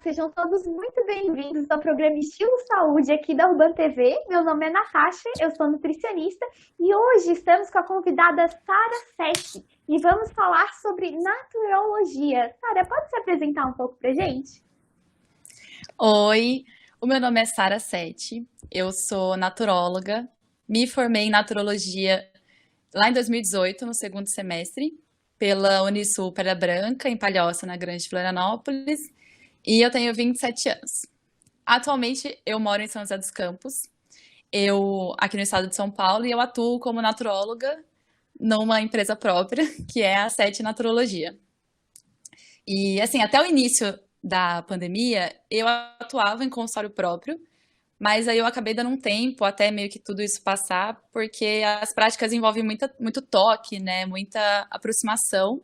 sejam todos muito bem-vindos ao programa Estilo Saúde aqui da Urban TV. Meu nome é Natasha, eu sou nutricionista e hoje estamos com a convidada Sara Sete e vamos falar sobre naturologia. Sara, pode se apresentar um pouco pra gente? Oi, o meu nome é Sara Sete, eu sou naturóloga, me formei em naturologia lá em 2018, no segundo semestre, pela Unisul Pedra Branca, em Palhoça, na Grande Florianópolis, e eu tenho 27 anos. Atualmente, eu moro em São José dos Campos, aqui no estado de São Paulo, e eu atuo como naturóloga numa empresa própria, que é a Sete Naturologia. E, assim, até o início da pandemia, eu atuava em consultório próprio, mas aí eu acabei dando um tempo até meio que tudo isso passar, porque as práticas envolvem muito toque, né? Muita aproximação.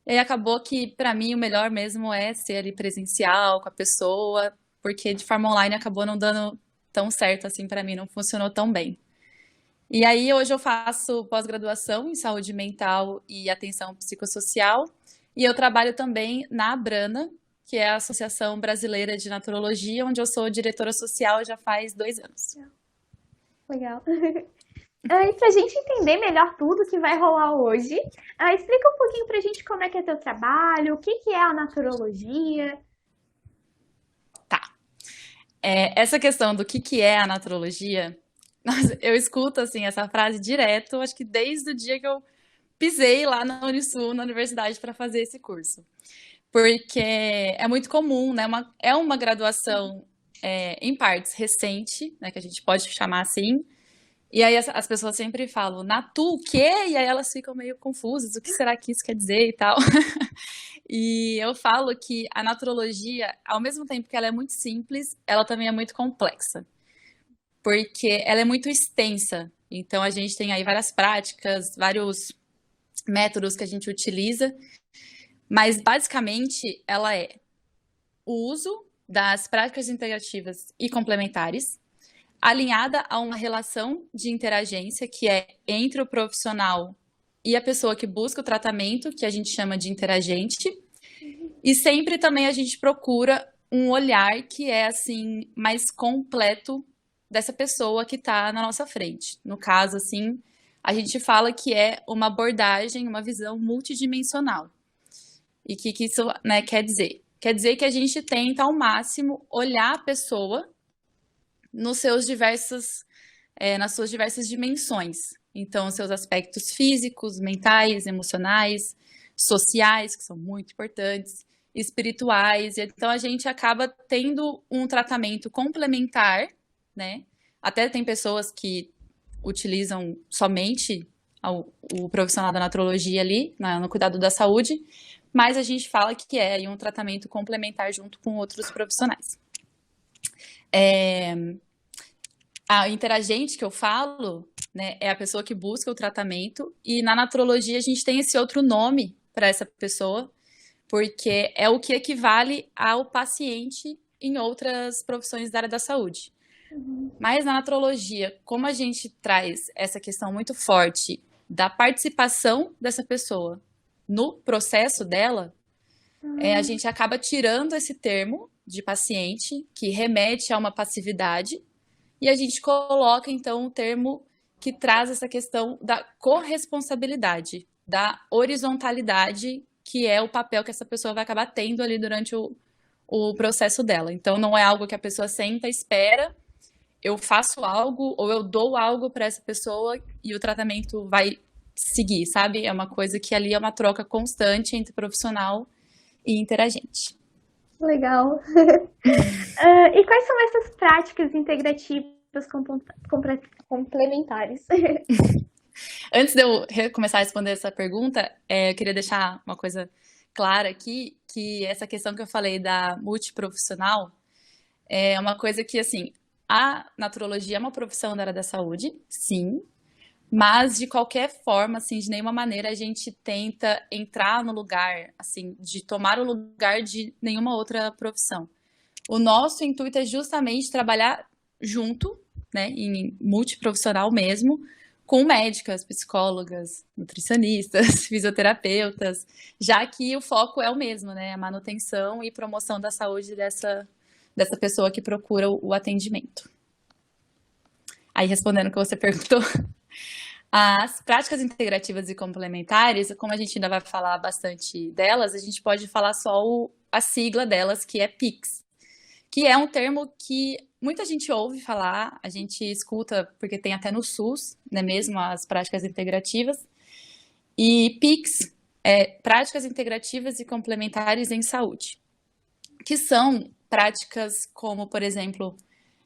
E aí acabou que, para mim, o melhor mesmo é ser ali presencial com a pessoa, porque de forma online acabou não dando tão certo assim para mim, não funcionou tão bem. E aí hoje eu faço pós-graduação em saúde mental e atenção psicossocial, e eu trabalho também na Abrana, que é a Associação Brasileira de Naturologia, onde eu sou diretora social já faz 2 anos. Legal. E para a gente entender melhor tudo que vai rolar hoje, explica um pouquinho para a gente como é que é teu trabalho, o que que é a naturologia. Tá. Essa questão do que é a naturologia, nossa, eu escuto assim essa frase direto, acho que desde o dia que eu pisei lá na Unisul, na universidade, para fazer esse curso. Porque é muito comum, né? É uma graduação em partes recente, né? Que a gente pode chamar assim. E aí as pessoas sempre falam, Natu, o quê? E aí elas ficam meio confusas, o que será que isso quer dizer e tal. E eu falo que a naturologia, ao mesmo tempo que ela é muito simples, ela também é muito complexa, porque ela é muito extensa. Então a gente tem aí várias práticas, vários métodos que a gente utiliza, mas basicamente ela é o uso das práticas integrativas e complementares, alinhada a uma relação de interagência que é entre o profissional e a pessoa que busca o tratamento, que a gente chama de interagente, e sempre também a gente procura um olhar que é assim mais completo dessa pessoa que está na nossa frente. No caso, assim, a gente fala que é uma abordagem, uma visão multidimensional. E o que isso, né, quer dizer? Quer dizer que a gente tenta ao máximo olhar a pessoa nos seus nas suas diversas dimensões. Então, seus aspectos físicos, mentais, emocionais, sociais, que são muito importantes, espirituais. Então, a gente acaba tendo um tratamento complementar, né? Até tem pessoas que utilizam somente o profissional da naturologia ali, no cuidado da saúde, mas a gente fala que é aí um tratamento complementar junto com outros profissionais. A interagente que eu falo, né, é a pessoa que busca o tratamento, e na naturologia a gente tem esse outro nome para essa pessoa, porque é o que equivale ao paciente em outras profissões da área da saúde. Mas na naturologia, como a gente traz essa questão muito forte da participação dessa pessoa no processo dela, a gente acaba tirando esse termo de paciente, que remete a uma passividade, e a gente coloca, então, o termo que traz essa questão da corresponsabilidade, da horizontalidade, que é o papel que essa pessoa vai acabar tendo ali durante o processo dela. Então, não é algo que a pessoa senta, espera, eu faço algo ou eu dou algo para essa pessoa e o tratamento vai seguir, sabe? É uma coisa que ali é uma troca constante entre profissional e interagente. Legal. E quais são essas práticas integrativas complementares? Antes de eu começar a responder essa pergunta, eu queria deixar uma coisa clara aqui, que essa questão que eu falei da multiprofissional é uma coisa que, assim, a naturologia é uma profissão da área da saúde, sim, mas de qualquer forma, assim, de nenhuma maneira a gente tenta entrar no lugar, assim, de tomar o lugar de nenhuma outra profissão. O nosso intuito é justamente trabalhar junto, né, em multiprofissional mesmo, com médicas, psicólogas, nutricionistas, fisioterapeutas, já que o foco é o mesmo, né? A manutenção e promoção da saúde dessa pessoa que procura o atendimento. Aí, respondendo o que você perguntou, as práticas integrativas e complementares, como a gente ainda vai falar bastante delas, a gente pode falar só a sigla delas, que é PICS, que é um termo que muita gente ouve falar, a gente escuta, porque tem até no SUS, né, mesmo as práticas integrativas. E PICS é Práticas Integrativas e Complementares em Saúde, que são práticas como, por exemplo,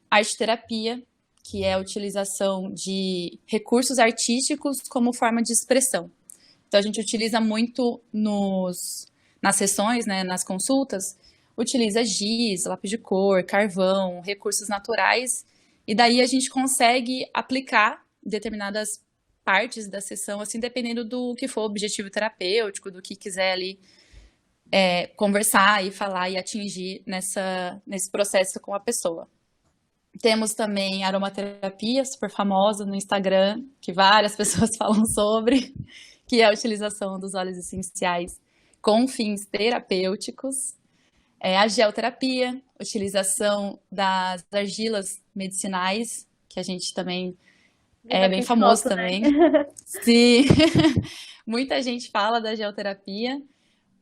arte-terapia, que é a utilização de recursos artísticos como forma de expressão. Então, a gente utiliza muito nas sessões, né, nas consultas, utiliza giz, lápis de cor, carvão, recursos naturais, e daí a gente consegue aplicar determinadas partes da sessão, assim, dependendo do que for o objetivo terapêutico, do que quiser ali conversar e falar e atingir nesse processo com a pessoa. Temos também aromaterapia, super famosa no Instagram, que várias pessoas falam sobre, que é a utilização dos óleos essenciais com fins terapêuticos. A geoterapia, utilização das argilas medicinais, que a gente também é bem famoso também. Sim, muita gente fala da geoterapia,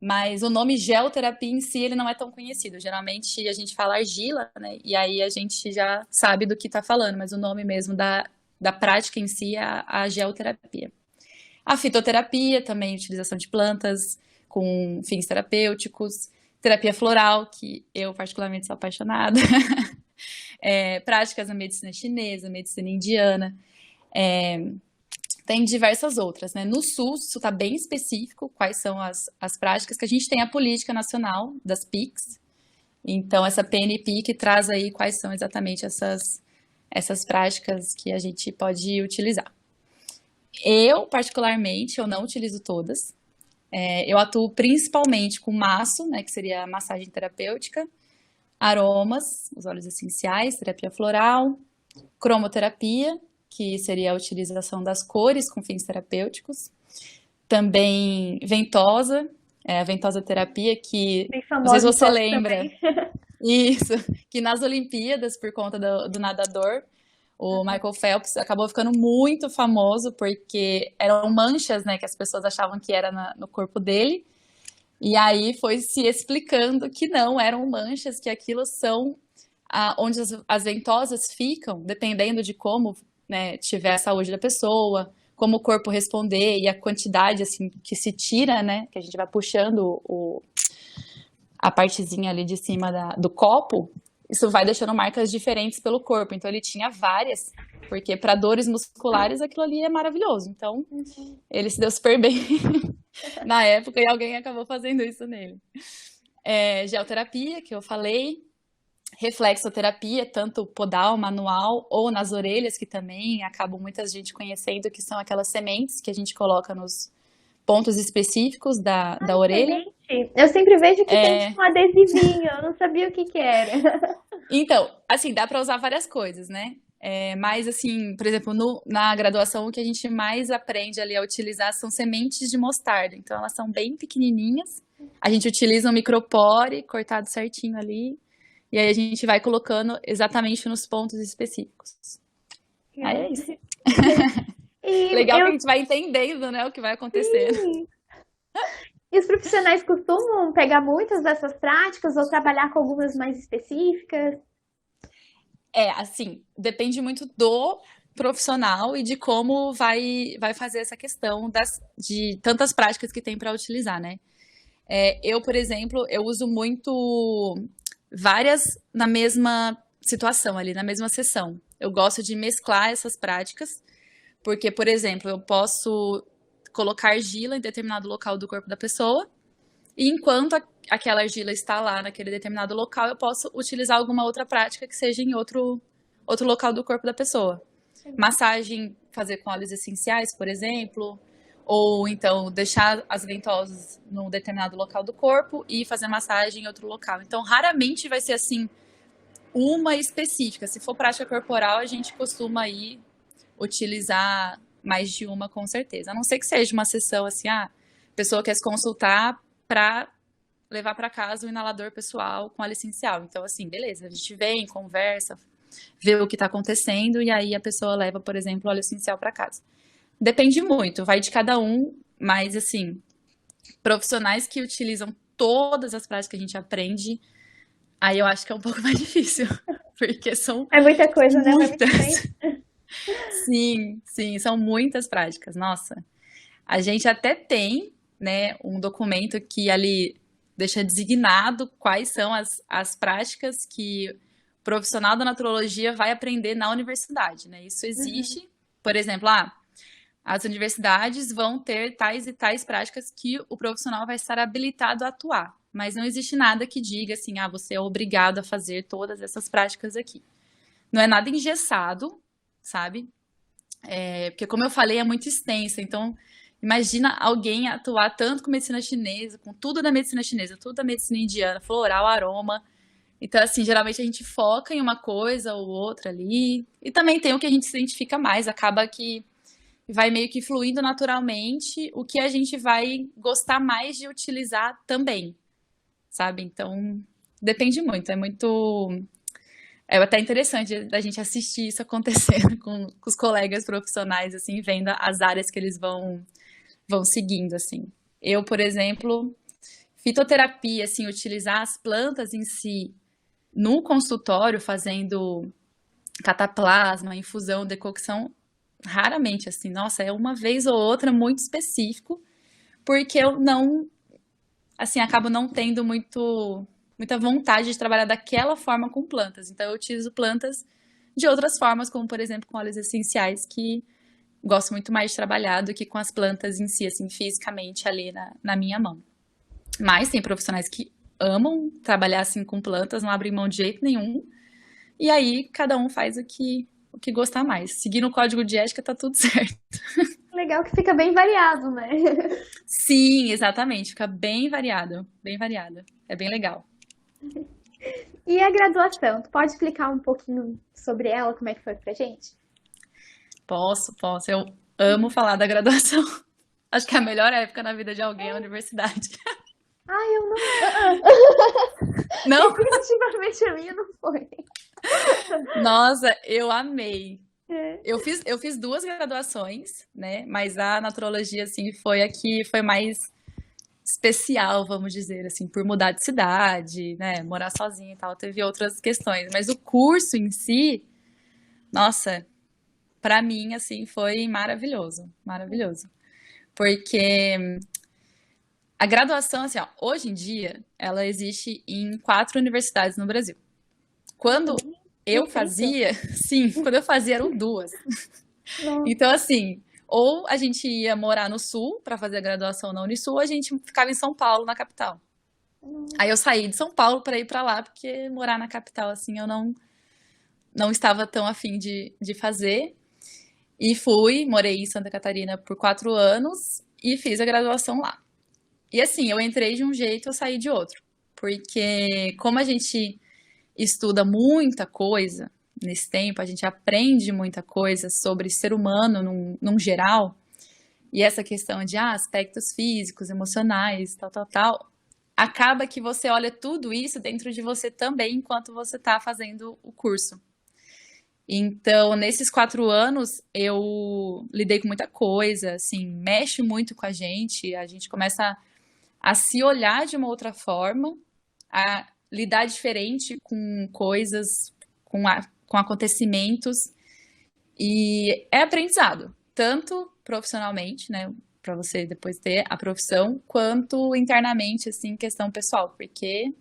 mas o nome geoterapia em si ele não é tão conhecido. Geralmente a gente fala argila, né? E aí a gente já sabe do que está falando, mas o nome mesmo da prática em si é a geoterapia. A fitoterapia também, utilização de plantas com fins terapêuticos. Terapia floral, que eu particularmente sou apaixonada. Práticas na medicina chinesa, medicina indiana. Tem diversas outras, né? No SUS, isso está bem específico, quais são as práticas, que a gente tem a política nacional das PICs. Então, essa PNPIC traz aí quais são exatamente essas práticas que a gente pode utilizar. Eu, particularmente, eu não utilizo todas. Eu atuo principalmente com maço, né, que seria a massagem terapêutica, aromas, os óleos essenciais, terapia floral, cromoterapia, que seria a utilização das cores com fins terapêuticos, também ventosa, a ventosa terapia, que não sei se você lembra, isso, que nas Olimpíadas, por conta do nadador, o Michael Phelps acabou ficando muito famoso porque eram manchas, né, que as pessoas achavam que era no corpo dele. E aí foi se explicando que não eram manchas, que aquilo são onde as ventosas ficam, dependendo de como, né, tiver a saúde da pessoa, como o corpo responder e a quantidade assim que se tira, né, que a gente vai puxando a partezinha ali de cima do copo. Isso vai deixando marcas diferentes pelo corpo. Então, ele tinha várias, porque para dores musculares aquilo ali é maravilhoso. Então, ele se deu super bem na época e alguém acabou fazendo isso nele. Geoterapia, que eu falei. Reflexoterapia, tanto podal, manual ou nas orelhas, que também acabam muita gente conhecendo, que são aquelas sementes que a gente coloca nos pontos específicos da orelha. Gente, eu sempre vejo que tem um adesivinho, eu não sabia o que era. Então, assim, dá para usar várias coisas, né? Mas, assim, por exemplo, na graduação, o que a gente mais aprende ali a utilizar são sementes de mostarda. Então, elas são bem pequenininhas. A gente utiliza um micropore cortado certinho ali. E aí, a gente vai colocando exatamente nos pontos específicos. Aí é isso. Legal que a gente vai entendendo, né, o que vai acontecendo. Sim. E os profissionais costumam pegar muitas dessas práticas ou trabalhar com algumas mais específicas? Assim, depende muito do profissional e de como vai fazer essa questão de tantas práticas que tem para utilizar, né? Eu, por exemplo, eu uso muito várias na mesma situação ali, na mesma sessão. Eu gosto de mesclar essas práticas, porque, por exemplo, eu posso colocar argila em determinado local do corpo da pessoa, e enquanto aquela argila está lá naquele determinado local, eu posso utilizar alguma outra prática que seja em outro local do corpo da pessoa. Massagem, fazer com óleos essenciais, por exemplo, ou então deixar as ventosas num determinado local do corpo e fazer massagem em outro local. Então, raramente vai ser assim, uma específica. Se for prática corporal, a gente costuma aí utilizar mais de uma com certeza. A não ser que seja uma sessão assim, a pessoa quer se consultar para levar para casa o inalador pessoal com óleo essencial. Então, assim, beleza, a gente vem, conversa, vê o que está acontecendo e aí a pessoa leva, por exemplo, o óleo essencial para casa. Depende muito, vai de cada um, mas assim, profissionais que utilizam todas as práticas que a gente aprende, aí eu acho que é um pouco mais difícil, porque são É muita coisa, né? Vai muito muitas. bem. Sim, sim, são muitas práticas. Nossa, a gente até tem, né, um documento que ali deixa designado quais são as práticas que o profissional da naturologia vai aprender na universidade, né? Isso Uhum. existe, por exemplo, as universidades vão ter tais e tais práticas que o profissional vai estar habilitado a atuar, mas não existe nada que diga assim, você é obrigado a fazer todas essas práticas aqui. Não é nada engessado, sabe? Porque, como eu falei, é muito extensa. Então, imagina alguém atuar tanto com medicina chinesa, com tudo da medicina chinesa, tudo da medicina indiana, floral, aroma. Então, assim, geralmente a gente foca em uma coisa ou outra ali. E também tem o que a gente se identifica mais. Acaba que vai meio que fluindo naturalmente o que a gente vai gostar mais de utilizar também, sabe? Então, depende muito. É até interessante da gente assistir isso acontecendo com os colegas profissionais, assim, vendo as áreas que eles vão seguindo, assim. Eu, por exemplo, fitoterapia, assim, utilizar as plantas em si no consultório, fazendo cataplasma, infusão, decocção, raramente, assim, nossa, é uma vez ou outra muito específico, porque eu não, assim, acabo não tendo muita vontade de trabalhar daquela forma com plantas. Então, eu utilizo plantas de outras formas, como, por exemplo, com óleos essenciais, que gosto muito mais de trabalhar do que com as plantas em si, assim, fisicamente ali na minha mão. Mas tem profissionais que amam trabalhar assim com plantas, não abrem mão de jeito nenhum. E aí, cada um faz o que gostar mais. Seguindo o código de ética, tá tudo certo. Legal que fica bem variado, né? Sim, exatamente. Fica bem variado. Bem variado. É bem legal. E a graduação, tu pode explicar um pouquinho sobre ela, como é que foi pra gente? Posso, posso. Eu amo falar da graduação. Acho que é a melhor época na vida de alguém é a universidade. Ah, eu não. Não? Definitivamente a minha não foi. Nossa, eu amei. É. Eu fiz duas graduações, né? Mas a naturologia, assim, foi a que foi mais especial, vamos dizer, assim, por mudar de cidade, né? Morar sozinha e tal. Teve outras questões. Mas o curso em si, nossa, pra mim, assim, foi maravilhoso. Maravilhoso. Porque a graduação, assim, ó, hoje em dia, ela existe em 4 universidades no Brasil. Quando eu Incrível. fazia, sim, quando eu fazia eram duas. Nossa. Então, assim, ou a gente ia morar no sul para fazer a graduação na Unisul, ou a gente ficava em São Paulo, na capital. Aí eu saí de São Paulo para ir para lá, porque morar na capital, assim, eu não estava tão afim de fazer. E fui, morei em Santa Catarina por 4 anos e fiz a graduação lá. E assim, eu entrei de um jeito, eu saí de outro. Porque como a gente estuda muita coisa nesse tempo, a gente aprende muita coisa sobre ser humano num geral, e essa questão de aspectos físicos, emocionais, tal, tal, tal, acaba que você olha tudo isso dentro de você também enquanto você está fazendo o curso. Então, nesses 4 anos, eu lidei com muita coisa, assim, mexe muito com a gente começa a se olhar de uma outra forma, a lidar diferente com coisas, com acontecimentos, e é aprendizado, tanto profissionalmente, né, para você depois ter a profissão, quanto internamente, assim, questão pessoal, porque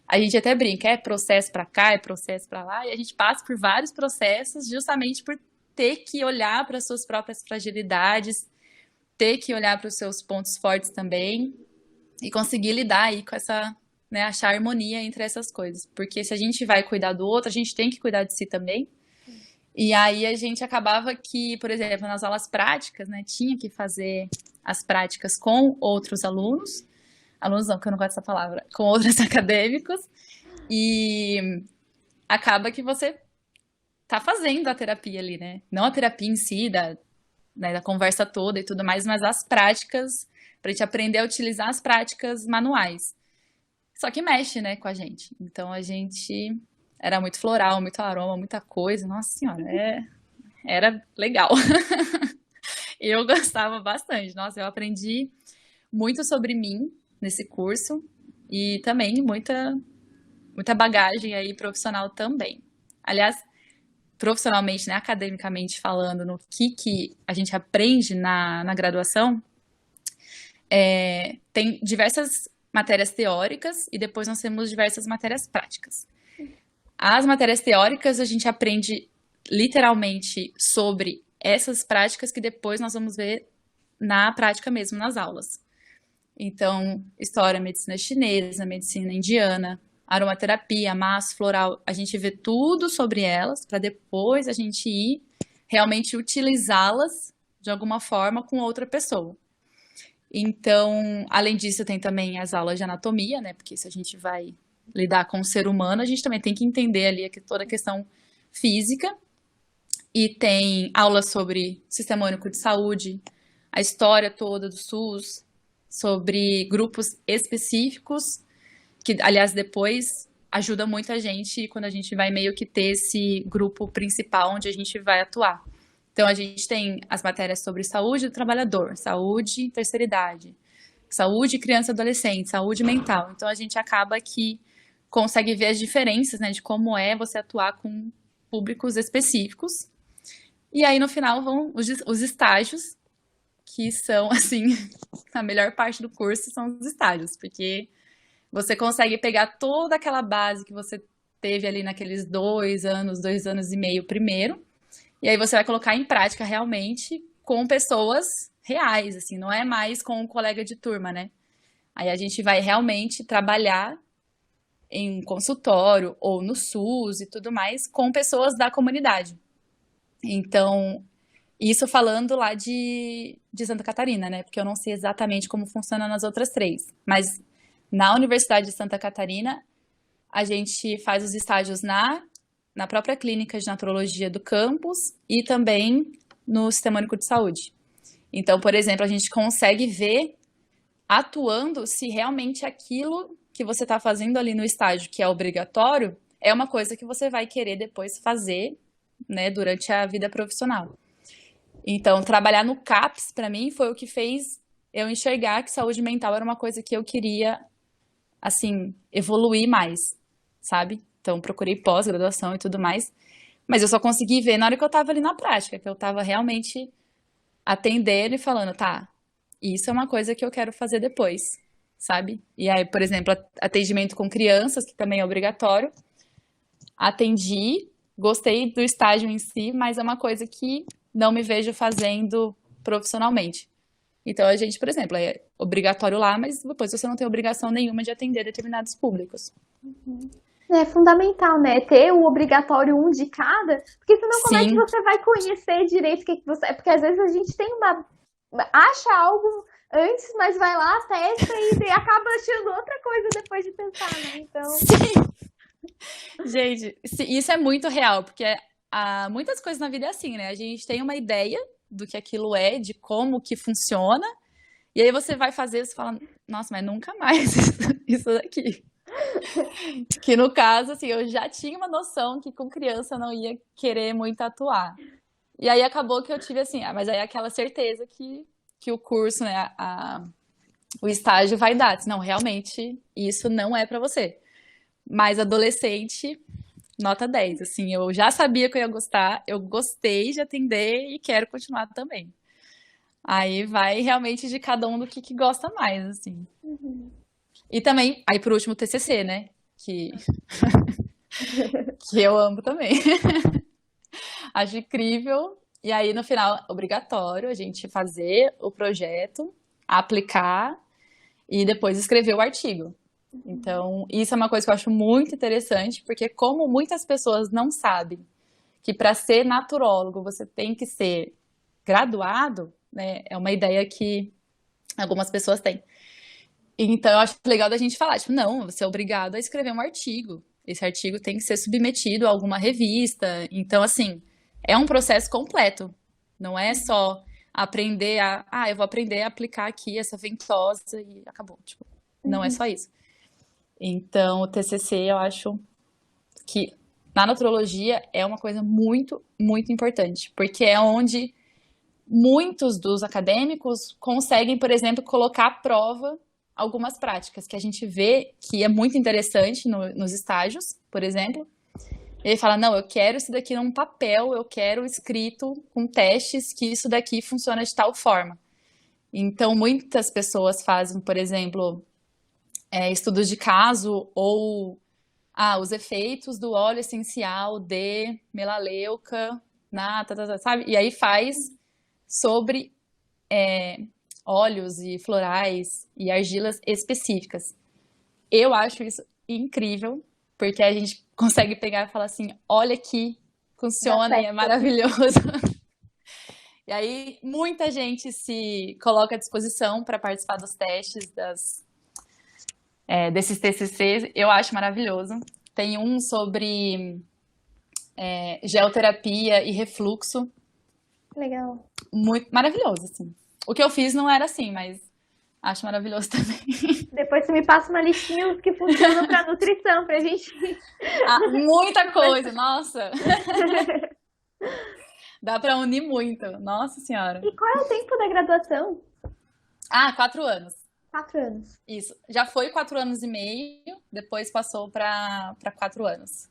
a gente até brinca, é processo para cá, é processo para lá, e a gente passa por vários processos justamente por ter que olhar para as suas próprias fragilidades, ter que olhar para os seus pontos fortes também, e conseguir lidar aí com essa, né, achar harmonia entre essas coisas. Porque se a gente vai cuidar do outro, a gente tem que cuidar de si também. E aí a gente acabava que, por exemplo, nas aulas práticas, né, tinha que fazer as práticas com outros alunos. Alunos não, que eu não gosto dessa palavra. Com outros acadêmicos. E acaba que você tá fazendo a terapia ali, né? Não a terapia em si, né, da conversa toda e tudo mais, mas as práticas, para a gente aprender a utilizar as práticas manuais. Só que mexe, né, com a gente. Então a gente era muito floral, muito aroma, muita coisa. Nossa senhora, era legal. Eu gostava bastante. Nossa, eu aprendi muito sobre mim nesse curso e também muita bagagem aí profissional também. Aliás, profissionalmente, né, academicamente falando, no que a gente aprende na graduação, tem diversas matérias teóricas e depois nós temos diversas matérias práticas. As matérias teóricas a gente aprende literalmente sobre essas práticas que depois nós vamos ver na prática mesmo, nas aulas. Então, história, medicina chinesa, medicina indiana, aromaterapia, maço, floral, a gente vê tudo sobre elas para depois a gente ir realmente utilizá-las de alguma forma com outra pessoa. Então, além disso, tem também as aulas de anatomia, né? Porque se a gente vai lidar com o ser humano, a gente também tem que entender ali toda a questão física. E tem aulas sobre Sistema Único de Saúde, a história toda do SUS, sobre grupos específicos, que, aliás, depois ajuda muito a gente quando a gente vai meio que ter esse grupo principal onde a gente vai atuar. Então, a gente tem as matérias sobre saúde do trabalhador, saúde terceira idade, saúde criança e adolescente, saúde mental. Então, a gente acaba que consegue ver as diferenças, né, de como é você atuar com públicos específicos. E aí, no final, vão os estágios, que são, assim, a melhor parte do curso são os estágios, porque você consegue pegar toda aquela base que você teve ali naqueles 2 anos e meio primeiro, e aí você vai colocar em prática realmente com pessoas reais, assim, não é mais com um colega de turma, né? Aí a gente vai realmente trabalhar em consultório ou no SUS e tudo mais com pessoas da comunidade. Então, isso falando lá de Santa Catarina, né? Porque eu não sei exatamente como funciona nas outras 3. Mas na Universidade de Santa Catarina, a gente faz os estágios na própria clínica de naturologia do campus e também no Sistema Único de Saúde. Então, por exemplo, a gente consegue ver atuando se realmente aquilo que você está fazendo ali no estágio, que é obrigatório, é uma coisa que você vai querer depois fazer, né, durante a vida profissional. Então, trabalhar no CAPS, para mim, foi o que fez eu enxergar que saúde mental era uma coisa que eu queria, assim, evoluir mais, sabe? Então, procurei pós-graduação e tudo mais, mas eu só consegui ver na hora que eu estava ali na prática, que eu estava realmente atendendo e falando, tá, isso é uma coisa que eu quero fazer depois, sabe? E aí, por exemplo, atendimento com crianças, que também é obrigatório, atendi, gostei do estágio em si, mas é uma coisa que não me vejo fazendo profissionalmente. Então, a gente, por exemplo, é obrigatório lá, mas depois você não tem obrigação nenhuma de atender determinados públicos. É fundamental, né? Ter o obrigatório um de cada, porque senão como é que Sim, você vai conhecer direito o que você... Porque às vezes a gente tem acha algo antes, mas vai lá, testa e acaba achando outra coisa depois de pensar, né? Então, gente, isso é muito real, porque muitas coisas na vida é assim, né? A gente tem uma ideia do que aquilo é, de como que funciona, e aí você vai fazer, você fala, nossa, mas nunca mais isso daqui. Que no caso, assim, eu já tinha uma noção que com criança eu não ia querer muito atuar. E aí acabou que eu tive assim, mas aí aquela certeza que o curso, né, o estágio vai dar. Não, realmente, isso não é pra você. Mas adolescente, nota 10. Assim, eu já sabia que eu ia gostar, eu gostei de atender e quero continuar também. Aí vai realmente de cada um do que gosta mais, assim. E também, aí por último, o TCC, né? Que eu amo também. Acho incrível. E aí, no final, obrigatório a gente fazer o projeto, aplicar e depois escrever o artigo. Então, isso é uma coisa que eu acho muito interessante, porque como muitas pessoas não sabem que para ser naturólogo você tem que ser graduado, né? É uma ideia que algumas pessoas têm. Então, eu acho legal da gente falar, tipo, não, você é obrigado a escrever um artigo. Esse artigo tem que ser submetido a alguma revista. Então, assim, é um processo completo. Não é só, aprender eu vou aprender a aplicar aqui essa ventosa e acabou. Tipo, não é Uhum. só isso. Então, o TCC, eu acho que na nutrologia é uma coisa muito, muito importante, porque é onde muitos dos acadêmicos conseguem, por exemplo, colocar à prova algumas práticas que a gente vê que é muito interessante nos estágios, por exemplo. Ele fala, não, eu quero isso daqui num papel, eu quero escrito com testes que isso daqui funciona de tal forma. Então, muitas pessoas fazem, por exemplo, estudos de caso ou os efeitos do óleo essencial de melaleuca sabe? E aí faz sobre óleos e florais e argilas específicas. Eu acho isso incrível, porque a gente consegue pegar e falar assim, olha aqui, Dá funciona e é certo. maravilhoso. E aí muita gente se coloca à disposição para participar dos testes desses TCCs. Eu acho maravilhoso. Tem um sobre geoterapia e refluxo, Legal. muito maravilhoso, assim. O que eu fiz não era assim, mas acho maravilhoso também. Depois você me passa uma listinha dos que funcionam para nutrição, pra gente. Muita coisa, nossa! Dá para unir muito, nossa senhora. E qual é o tempo da graduação? 4 anos. 4 anos. Isso. Já foi 4 anos e meio, depois passou para 4 anos.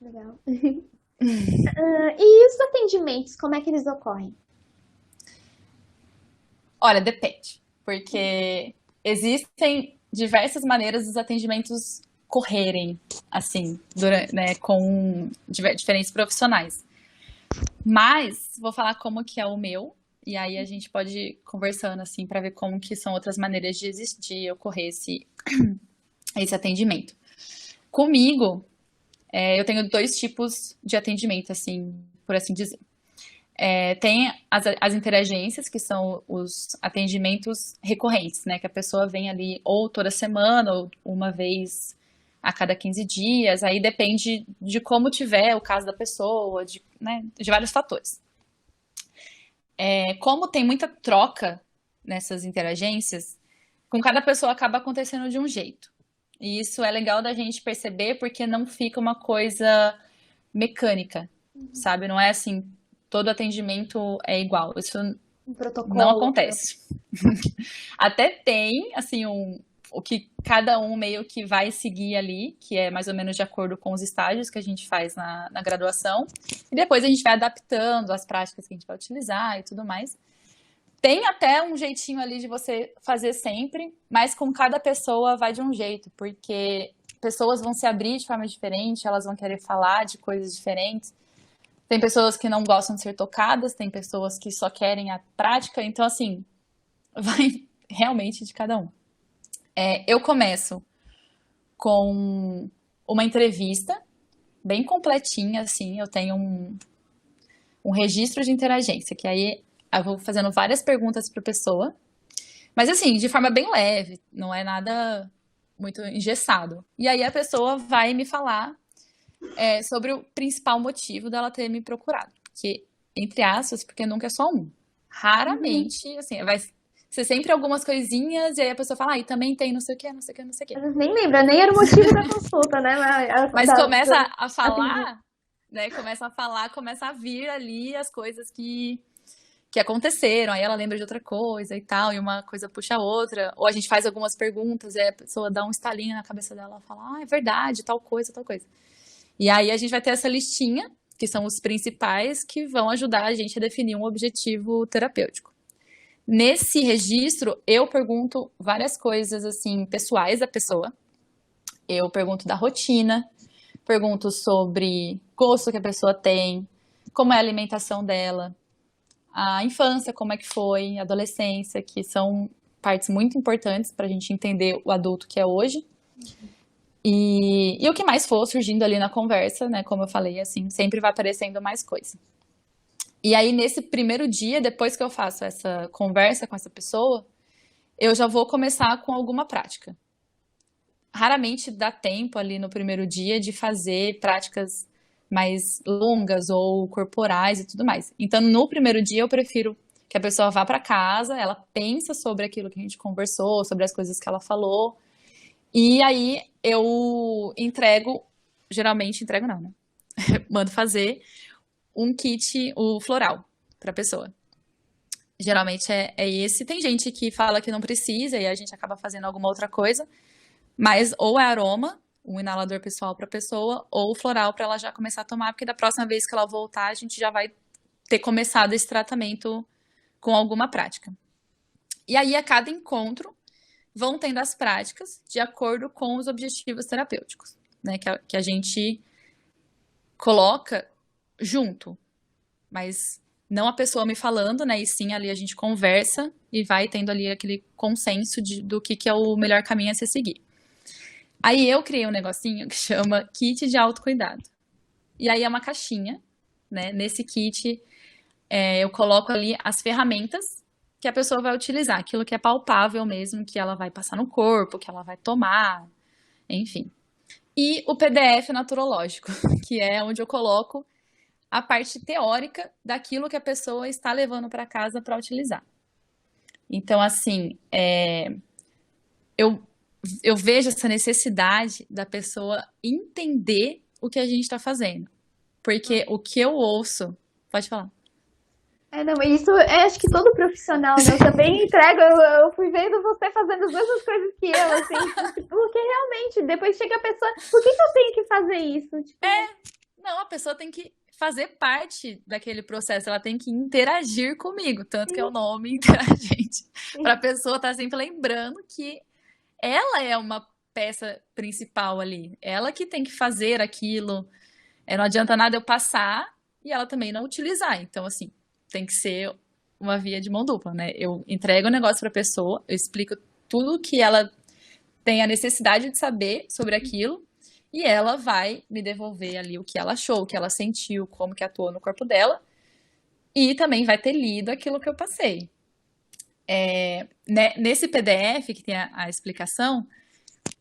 Legal. E os atendimentos, como é que eles ocorrem? Olha, depende, porque existem diversas maneiras dos atendimentos correrem, assim, né, com diferentes profissionais. Mas vou falar como que é o meu, e aí a gente pode ir conversando, assim, para ver como que são outras maneiras de ocorrer esse atendimento. Comigo, eu tenho 2 tipos de atendimento, assim, por assim dizer. Tem as interagências, que são os atendimentos recorrentes, né? Que a pessoa vem ali ou toda semana, ou uma vez a cada 15 dias, aí depende de como tiver o caso da pessoa, né, de vários fatores. Como tem muita troca nessas interagências, com cada pessoa acaba acontecendo de um jeito. E isso é legal da gente perceber porque não fica uma coisa mecânica, sabe? Não é assim, todo atendimento é igual. Isso Um não protocolo. acontece. Até tem, assim, o que cada um meio que vai seguir ali, que é mais ou menos de acordo com os estágios que a gente faz na graduação. E depois a gente vai adaptando as práticas que a gente vai utilizar e tudo mais. Tem até um jeitinho ali de você fazer sempre, mas com cada pessoa vai de um jeito, porque pessoas vão se abrir de forma diferente, elas vão querer falar de coisas diferentes. Tem pessoas que não gostam de ser tocadas, tem pessoas que só querem a prática, então assim, vai realmente de cada um. Eu começo com uma entrevista bem completinha, assim, eu tenho um registro de interagência, que aí eu vou fazendo várias perguntas para a pessoa, mas assim, de forma bem leve, não é nada muito engessado. E aí a pessoa vai me falar sobre o principal motivo dela ter me procurado. Que, entre aspas, porque nunca é só um. Raramente, assim, vai ser sempre algumas coisinhas, e aí a pessoa fala, e também tem não sei o que, não sei o que, não sei o que. Às vezes nem lembra, nem era o motivo da consulta, né? Mas começa a falar, né? Começa a falar, começa a vir ali as coisas que aconteceram, aí ela lembra de outra coisa e tal, e uma coisa puxa a outra, ou a gente faz algumas perguntas, e aí a pessoa dá um estalinho na cabeça dela e fala, é verdade, tal coisa, tal coisa. E aí a gente vai ter essa listinha, que são os principais, que vão ajudar a gente a definir um objetivo terapêutico. Nesse registro, eu pergunto várias coisas, assim, pessoais da pessoa. Eu pergunto da rotina, pergunto sobre gosto que a pessoa tem, como é a alimentação dela, a infância, como é que foi, a adolescência, que são partes muito importantes para a gente entender o adulto que é hoje. E o que mais for surgindo ali na conversa, né? Como eu falei, assim, sempre vai aparecendo mais coisa. E aí, nesse primeiro dia, depois que eu faço essa conversa com essa pessoa, eu já vou começar com alguma prática. Raramente dá tempo ali no primeiro dia de fazer práticas mais longas ou corporais e tudo mais. Então, no primeiro dia, eu prefiro que a pessoa vá para casa, ela pensa sobre aquilo que a gente conversou, sobre as coisas que ela falou, e aí eu entrego, geralmente entrego não, né? Mando fazer um kit, o floral, para a pessoa. Geralmente é esse. Tem gente que fala que não precisa e a gente acaba fazendo alguma outra coisa, mas ou é aroma, um inalador pessoal para a pessoa, ou floral para ela já começar a tomar, porque da próxima vez que ela voltar, a gente já vai ter começado esse tratamento com alguma prática. E aí, a cada encontro, vão tendo as práticas de acordo com os objetivos terapêuticos, né? Que a gente coloca junto, mas não a pessoa me falando, né? E sim ali a gente conversa e vai tendo ali aquele consenso do que é o melhor caminho a se seguir. Aí eu criei um negocinho que chama Kit de Autocuidado. E aí é uma caixinha, né? Nesse kit eu coloco ali as ferramentas que a pessoa vai utilizar, aquilo que é palpável mesmo, que ela vai passar no corpo, que ela vai tomar, enfim. E o PDF naturológico, que é onde eu coloco a parte teórica daquilo que a pessoa está levando para casa para utilizar. Então, assim, eu vejo essa necessidade da pessoa entender o que a gente está fazendo. Porque o que eu ouço... Pode falar. Não, isso acho que todo profissional, né? Eu também entrego, eu fui vendo você fazendo as mesmas coisas que eu, assim, porque realmente, depois chega a pessoa, por que eu tenho que fazer isso? Tipo, não, a pessoa tem que fazer parte daquele processo, ela tem que interagir comigo, tanto que é o nome interagente, para a pessoa estar sempre lembrando que ela é uma peça principal ali, ela que tem que fazer aquilo, não adianta nada eu passar e ela também não utilizar, então assim, tem que ser uma via de mão dupla, né? Eu entrego o negócio para a pessoa, eu explico tudo que ela tem a necessidade de saber sobre aquilo e ela vai me devolver ali o que ela achou, o que ela sentiu, como que atuou no corpo dela e também vai ter lido aquilo que eu passei. Nesse PDF que tem a explicação,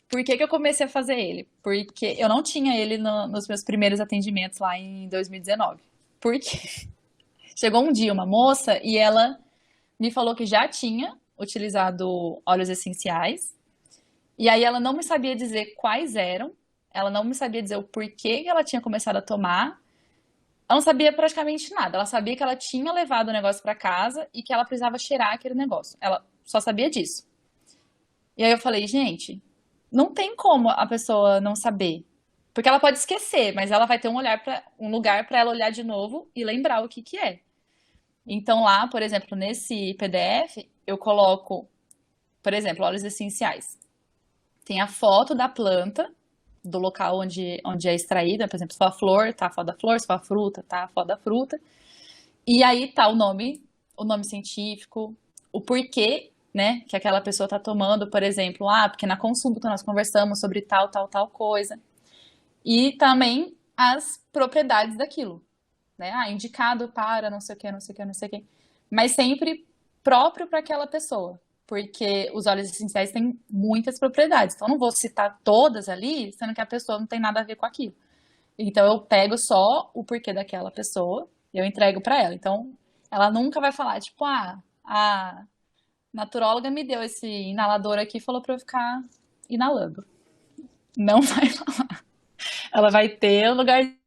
por que eu comecei a fazer ele? Porque eu não tinha ele nos meus primeiros atendimentos lá em 2019. Por quê? Chegou um dia uma moça e ela me falou que já tinha utilizado óleos essenciais. E aí ela não me sabia dizer quais eram. Ela não me sabia dizer o porquê que ela tinha começado a tomar. Ela não sabia praticamente nada. Ela sabia que ela tinha levado o negócio para casa e que ela precisava cheirar aquele negócio. Ela só sabia disso. E aí eu falei, gente, não tem como a pessoa não saber. Porque ela pode esquecer, mas ela vai ter um lugar para ela olhar de novo e lembrar o que é. Então lá, por exemplo, nesse PDF, eu coloco, por exemplo, óleos essenciais. Tem a foto da planta, do local onde é extraída, por exemplo, se for a flor, tá a foto da flor, se for a fruta, tá a foto da fruta. E aí tá o nome científico, o porquê, né, que aquela pessoa tá tomando, por exemplo, porque na consulta nós conversamos sobre tal coisa. E também as propriedades daquilo. Né? Indicado para não sei o que, não sei o que, não sei o que. Mas sempre próprio para aquela pessoa. Porque os óleos essenciais têm muitas propriedades. Então, eu não vou citar todas ali, sendo que a pessoa não tem nada a ver com aquilo. Então, eu pego só o porquê daquela pessoa e eu entrego para ela. Então, ela nunca vai falar, tipo, a naturóloga me deu esse inalador aqui e falou para eu ficar inalando. Não vai falar. Ela vai ter um lugarzinho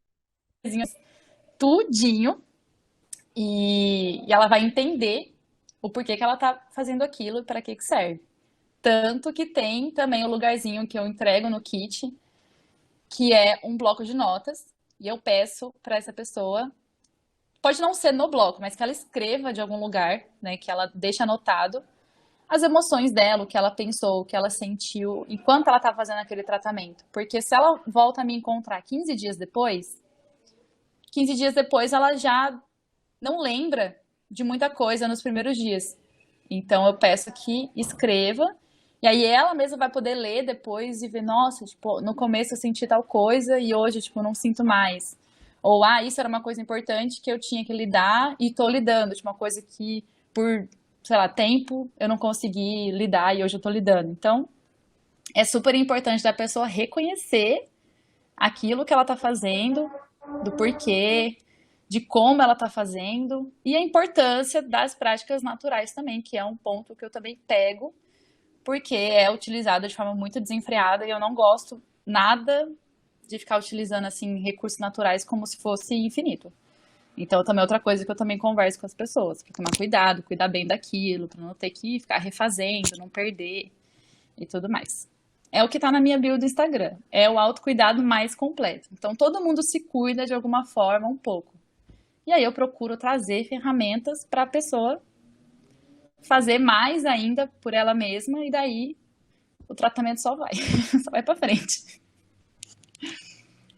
tudinho e ela vai entender o porquê que ela tá fazendo aquilo e para que serve. Tanto que tem também o lugarzinho que eu entrego no kit, que é um bloco de notas, e eu peço para essa pessoa, pode não ser no bloco, mas que ela escreva de algum lugar, né, que ela deixe anotado as emoções dela, o que ela pensou, o que ela sentiu, enquanto ela tá fazendo aquele tratamento. Porque se ela volta a me encontrar 15 dias depois ela já não lembra de muita coisa nos primeiros dias. Então eu peço que escreva, e aí ela mesma vai poder ler depois e ver, nossa, tipo, no começo eu senti tal coisa e hoje, tipo, não sinto mais. Ou, isso era uma coisa importante que eu tinha que lidar e tô lidando, tipo, uma coisa que por, sei lá, tempo eu não consegui lidar e hoje eu tô lidando. Então, é super importante da pessoa reconhecer aquilo que ela tá fazendo, do porquê, de como ela está fazendo e a importância das práticas naturais também, que é um ponto que eu também pego, porque é utilizado de forma muito desenfreada e eu não gosto nada de ficar utilizando assim recursos naturais como se fosse infinito. Então, também é outra coisa que eu também converso com as pessoas, para tomar cuidado, cuidar bem daquilo, para não ter que ficar refazendo, não perder e tudo mais. É o que está na minha bio do Instagram. É o autocuidado mais completo. Então, todo mundo se cuida de alguma forma um pouco. E aí eu procuro trazer ferramentas para a pessoa fazer mais ainda por ela mesma e daí o tratamento só vai, só vai para frente.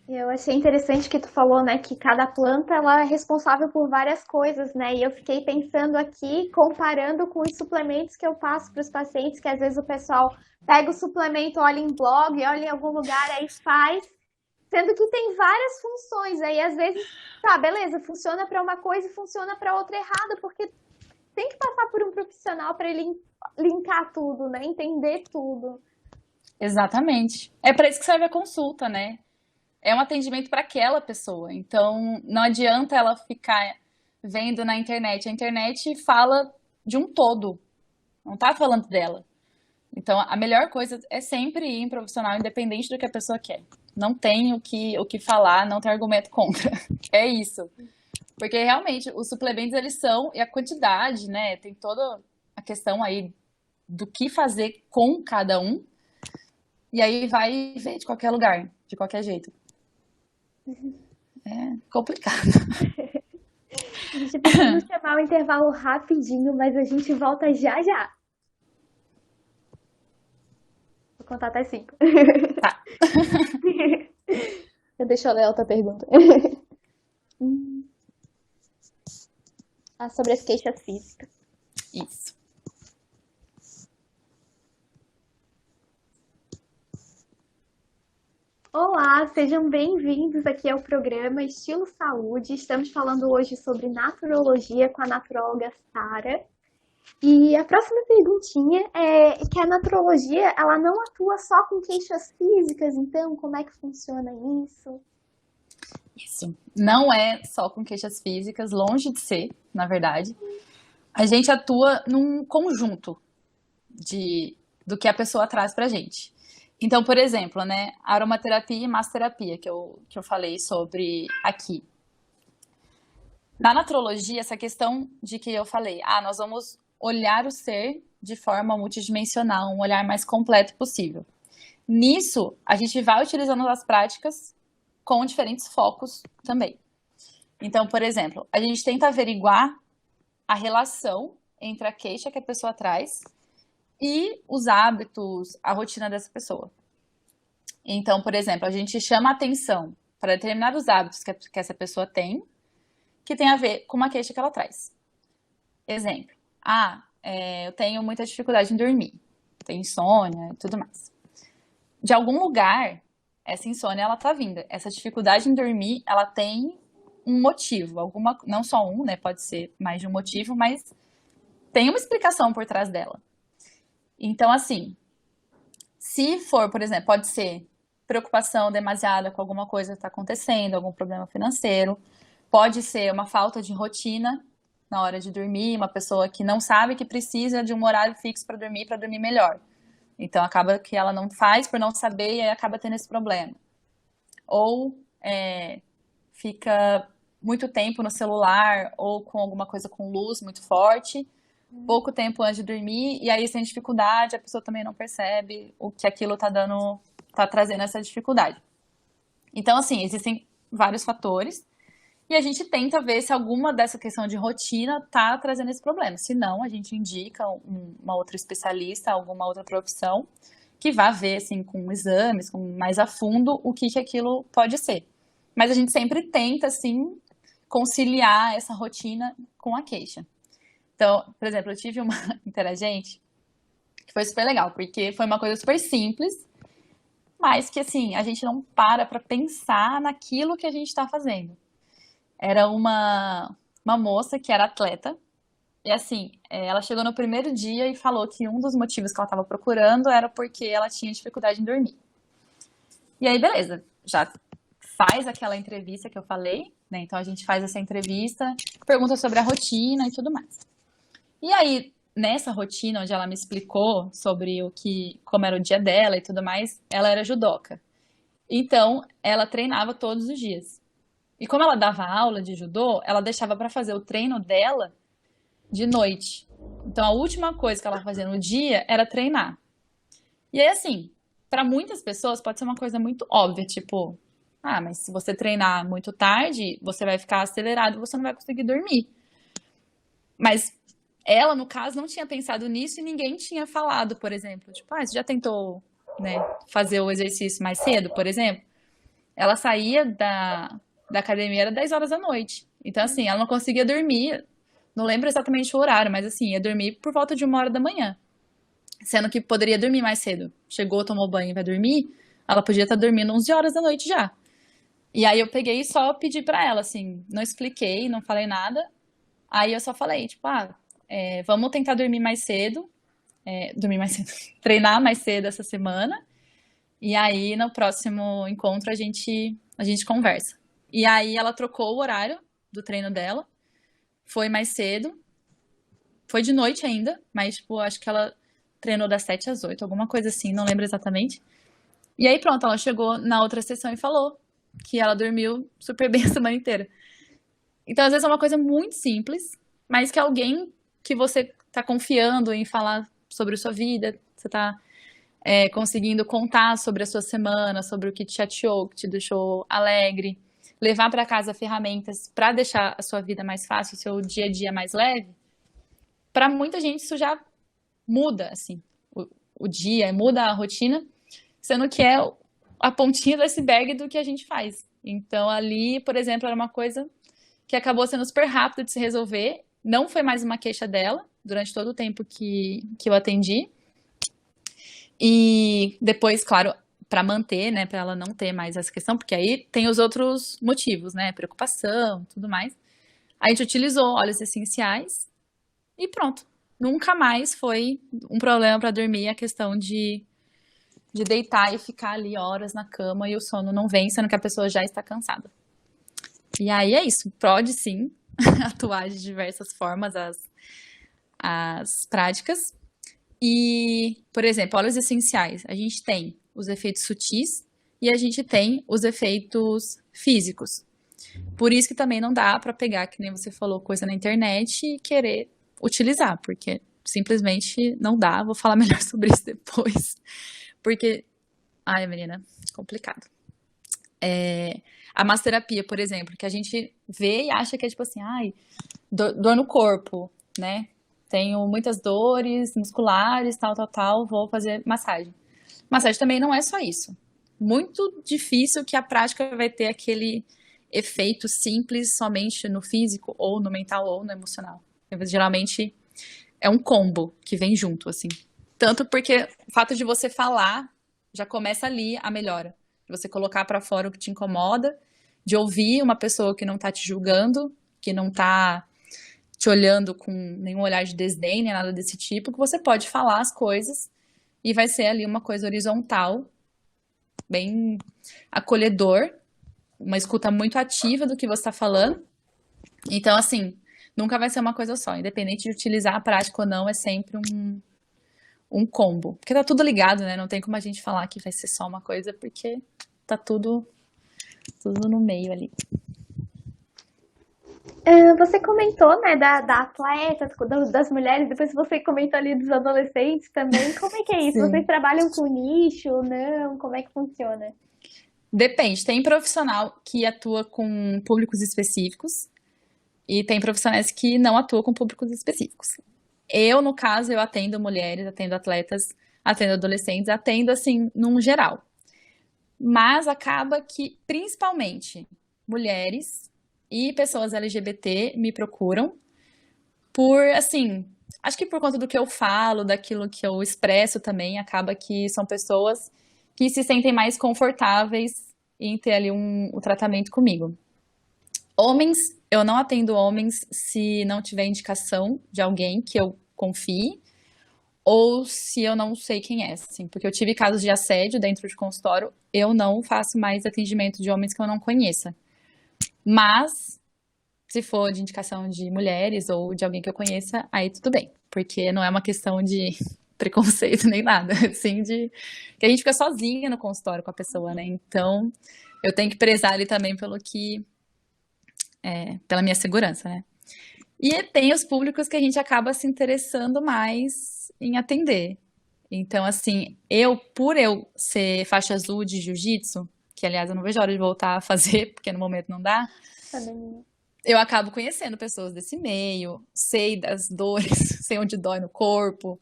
Eu achei interessante que tu falou, né, que cada planta ela é responsável por várias coisas, né? E eu fiquei pensando aqui, comparando com os suplementos que eu passo para os pacientes, que às vezes o pessoal pega o suplemento, olha em blog, olha em algum lugar, aí faz, sendo que tem várias funções. Aí às vezes, tá, beleza, funciona para uma coisa e funciona para outra errada, porque tem que passar por um profissional para ele linkar tudo, né? Entender tudo. Exatamente. É para isso que serve a consulta, né? É um atendimento para aquela pessoa. Então, não adianta ela ficar vendo na internet. A internet fala de um todo, não está falando dela. Então, a melhor coisa é sempre ir em profissional, independente do que a pessoa quer. Não tem o que falar, não tem argumento contra. É isso. Porque realmente os suplementos eles são, e a quantidade, né? Tem toda a questão aí do que fazer com cada um. E aí vai ver de qualquer lugar, de qualquer jeito. É complicado. A gente precisa chamar o intervalo rapidinho, mas a gente volta já já. Vou contar até 5. Tá. Deixa eu ler outra pergunta. Sobre as queixas físicas. Isso. Olá, sejam bem-vindos aqui ao programa Estilo Saúde. Estamos falando hoje sobre naturologia com a naturóloga Sara. E a próxima perguntinha é que a naturologia, ela não atua só com queixas físicas, então como é que funciona isso? Isso. Não é só com queixas físicas, longe de ser, na verdade. A gente atua num conjunto do que a pessoa traz pra gente. Então, por exemplo, né, aromaterapia e massoterapia, que eu falei sobre aqui. Na naturologia, essa questão de que eu falei, nós vamos olhar o ser de forma multidimensional, um olhar mais completo possível. Nisso, a gente vai utilizando as práticas com diferentes focos também. Então, por exemplo, a gente tenta averiguar a relação entre a queixa que a pessoa traz e os hábitos, a rotina dessa pessoa. Então, por exemplo, a gente chama atenção para determinados hábitos que essa pessoa tem, que tem a ver com uma queixa que ela traz. Exemplo, eu tenho muita dificuldade em dormir, tenho insônia e tudo mais. De algum lugar, essa insônia, ela tá vindo. Essa dificuldade em dormir, ela tem um motivo, não só um, né, pode ser mais de um motivo, mas tem uma explicação por trás dela. Então, assim, se for, por exemplo, pode ser preocupação demasiada com alguma coisa que está acontecendo, algum problema financeiro, pode ser uma falta de rotina na hora de dormir, uma pessoa que não sabe que precisa de um horário fixo para dormir melhor. Então, acaba que ela não faz por não saber e aí acaba tendo esse problema. Ou fica muito tempo no celular ou com alguma coisa com luz muito forte, pouco tempo antes de dormir, e aí sem dificuldade, a pessoa também não percebe o que aquilo tá trazendo essa dificuldade. Então, assim, existem vários fatores, e a gente tenta ver se alguma dessa questão de rotina tá trazendo esse problema. Se não, a gente indica uma outra especialista, alguma outra profissão, que vá ver, assim, com exames, com mais a fundo, o que aquilo pode ser. Mas a gente sempre tenta, assim, conciliar essa rotina com a queixa. Então, por exemplo, eu tive uma interagente que foi super legal, porque foi uma coisa super simples, mas que, assim, a gente não para pensar naquilo que a gente está fazendo. Era uma moça que era atleta, e assim, ela chegou no primeiro dia e falou que um dos motivos que ela estava procurando era porque ela tinha dificuldade em dormir. E aí, beleza, já faz aquela entrevista que eu falei, né? Então a gente faz essa entrevista, pergunta sobre a rotina e tudo mais. E aí, nessa rotina onde ela me explicou sobre como era o dia dela e tudo mais, ela era judoca. Então, ela treinava todos os dias. E como ela dava aula de judô, ela deixava para fazer o treino dela de noite. Então, a última coisa que ela fazia no dia era treinar. E aí, assim, para muitas pessoas pode ser uma coisa muito óbvia, tipo, mas se você treinar muito tarde, você vai ficar acelerado, você não vai conseguir dormir. Mas ela, no caso, não tinha pensado nisso e ninguém tinha falado, por exemplo, tipo, você já tentou, né, fazer o exercício mais cedo, por exemplo? Ela saía da academia era 10 horas da noite. Então, assim, ela não conseguia dormir, não lembro exatamente o horário, mas assim, ia dormir por volta de 1 hora da manhã. Sendo que poderia dormir mais cedo. Chegou, tomou banho e vai dormir, ela podia estar dormindo 11 horas da noite já. E aí eu peguei e só pedi pra ela, assim, não expliquei, não falei nada. Aí eu só falei, tipo, vamos tentar dormir mais cedo, treinar mais cedo essa semana. E aí no próximo encontro a gente conversa. E aí ela trocou o horário do treino dela, foi mais cedo, foi de noite ainda, mas tipo, acho que ela treinou das 7 às 8, alguma coisa assim, não lembro exatamente. E aí pronto, ela chegou na outra sessão e falou que ela dormiu super bem a semana inteira. Então, às vezes é uma coisa muito simples, mas que alguém que você tá confiando em falar sobre a sua vida, você tá conseguindo contar sobre a sua semana, sobre o que te chateou, que te deixou alegre, levar para casa ferramentas para deixar a sua vida mais fácil, o seu dia a dia mais leve, para muita gente isso já muda, assim, o dia, muda a rotina, sendo que é a pontinha do iceberg do que a gente faz. Então, ali, por exemplo, era uma coisa que acabou sendo super rápido de se resolver, não foi mais uma queixa dela durante todo o tempo que eu atendi. E depois, claro, para manter, né, para ela não ter mais essa questão, porque aí tem os outros motivos, né, preocupação, tudo mais. A gente utilizou óleos essenciais e pronto. Nunca mais foi um problema para dormir a questão de deitar e ficar ali horas na cama e o sono não vem, sendo que a pessoa já está cansada. E aí é isso, pode sim atuar de diversas formas as práticas. E, por exemplo, óleos essenciais, a gente tem os efeitos sutis e a gente tem os efeitos físicos. Por isso que também não dá para pegar, que nem você falou, coisa na internet e querer utilizar, porque simplesmente não dá. Vou falar melhor sobre isso depois. Porque, menina, complicado. A massoterapia, por exemplo, que a gente vê e acha que é tipo assim, dor no corpo, né? Tenho muitas dores musculares, tal, vou fazer massagem. Massagem também não é só isso. Muito difícil que a prática vai ter aquele efeito simples somente no físico, ou no mental, ou no emocional. Geralmente é um combo que vem junto, assim. Tanto porque o fato de você falar já começa ali a melhora. De você colocar pra fora o que te incomoda, de ouvir uma pessoa que não tá te julgando, que não tá te olhando com nenhum olhar de desdém, nem nada desse tipo, que você pode falar as coisas e vai ser ali uma coisa horizontal, bem acolhedor, uma escuta muito ativa do que você está falando. Então, assim, nunca vai ser uma coisa só. Independente de utilizar a prática ou não, é sempre um combo. Porque tá tudo ligado, né? Não tem como a gente falar que vai ser só uma coisa, porque tá tudo no meio ali. Você comentou, né, da atleta, das mulheres, depois você comentou ali dos adolescentes também. Como é que é isso? Sim. Vocês trabalham com nicho ou não? Como é que funciona? Depende. Tem profissional que atua com públicos específicos e tem profissionais que não atuam com públicos específicos. Eu, no caso, eu atendo mulheres, atendo atletas, atendo adolescentes, atendo, assim, num geral. Mas acaba que, principalmente, mulheres e pessoas LGBT me procuram por, assim, acho que por conta do que eu falo, daquilo que eu expresso também, acaba que são pessoas que se sentem mais confortáveis em ter ali o tratamento comigo. Homens, eu não atendo homens se não tiver indicação de alguém que eu confie, ou se eu não sei quem é, assim, porque eu tive casos de assédio dentro de consultório, eu não faço mais atendimento de homens que eu não conheça. Mas, se for de indicação de mulheres ou de alguém que eu conheça, aí tudo bem, porque não é uma questão de preconceito nem nada, assim, de que a gente fica sozinha no consultório com a pessoa, né? Então, eu tenho que prezar ali também pela minha segurança, né? E tem os públicos que a gente acaba se interessando mais em atender. Então, assim, por eu ser faixa azul de jiu-jitsu, que aliás eu não vejo a hora de voltar a fazer, porque no momento não dá, Também. eu acabo conhecendo pessoas desse meio, sei das dores, sei onde dói no corpo,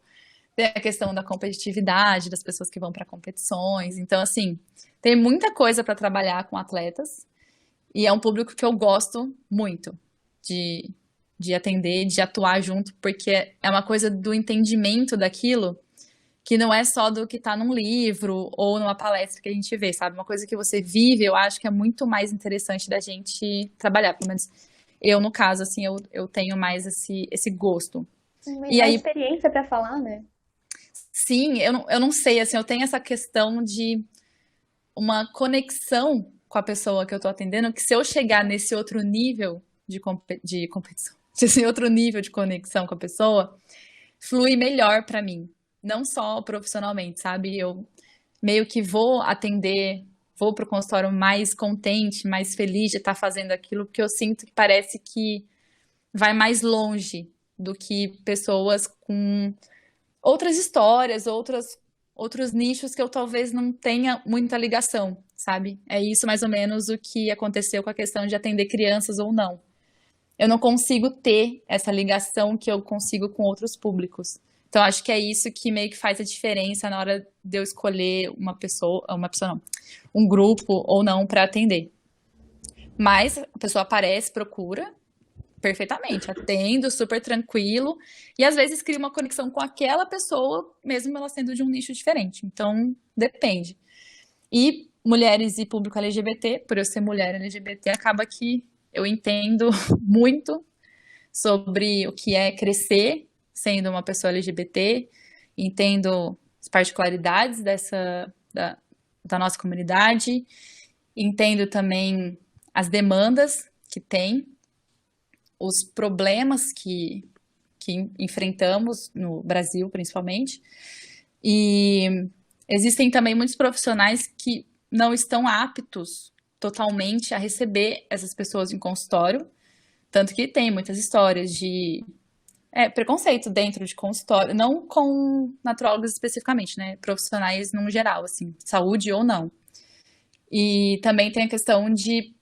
tem a questão da competitividade, das pessoas que vão para competições. Então, assim, tem muita coisa para trabalhar com atletas e é um público que eu gosto muito de, de atender, de atuar junto, porque é uma coisa do entendimento daquilo que não é só do que está num livro ou numa palestra que a gente vê, sabe? Uma coisa que você vive, eu acho que é muito mais interessante da gente trabalhar. Pelo menos eu, no caso, assim, eu tenho mais esse gosto. E E mais aí, experiência para falar, né? sim, eu não sei, assim, eu tenho essa questão de uma conexão com a pessoa que eu tô atendendo, que se eu chegar nesse outro nível de competição, esse outro nível de conexão com a pessoa, flui melhor pra mim. Não só profissionalmente, sabe? Eu meio que vou atender, vou pro consultório mais contente, mais feliz de estar fazendo aquilo, porque eu sinto que parece que vai mais longe do que pessoas com outras histórias, outros nichos que eu talvez não tenha muita ligação, sabe? É isso mais ou menos o que aconteceu com a questão de atender crianças ou não. Eu não consigo ter essa ligação que eu consigo com outros públicos. Então, acho que é isso que meio que faz a diferença na hora de eu escolher uma pessoa não, um grupo ou não para atender. Mas a pessoa aparece, procura, perfeitamente, atendo, super tranquilo, e às vezes cria uma conexão com aquela pessoa, mesmo ela sendo de um nicho diferente. Então, depende. E mulheres e público LGBT, por eu ser mulher LGBT, acaba que eu entendo muito sobre o que é crescer sendo uma pessoa LGBT, entendo as particularidades da nossa comunidade, entendo também as demandas que tem, os problemas que enfrentamos no Brasil, principalmente. E existem também muitos profissionais que não estão aptos totalmente a receber essas pessoas em consultório, tanto que tem muitas histórias de preconceito dentro de consultório, não com nutrólogos especificamente, né? Profissionais no geral, assim, saúde ou não. E também tem a questão de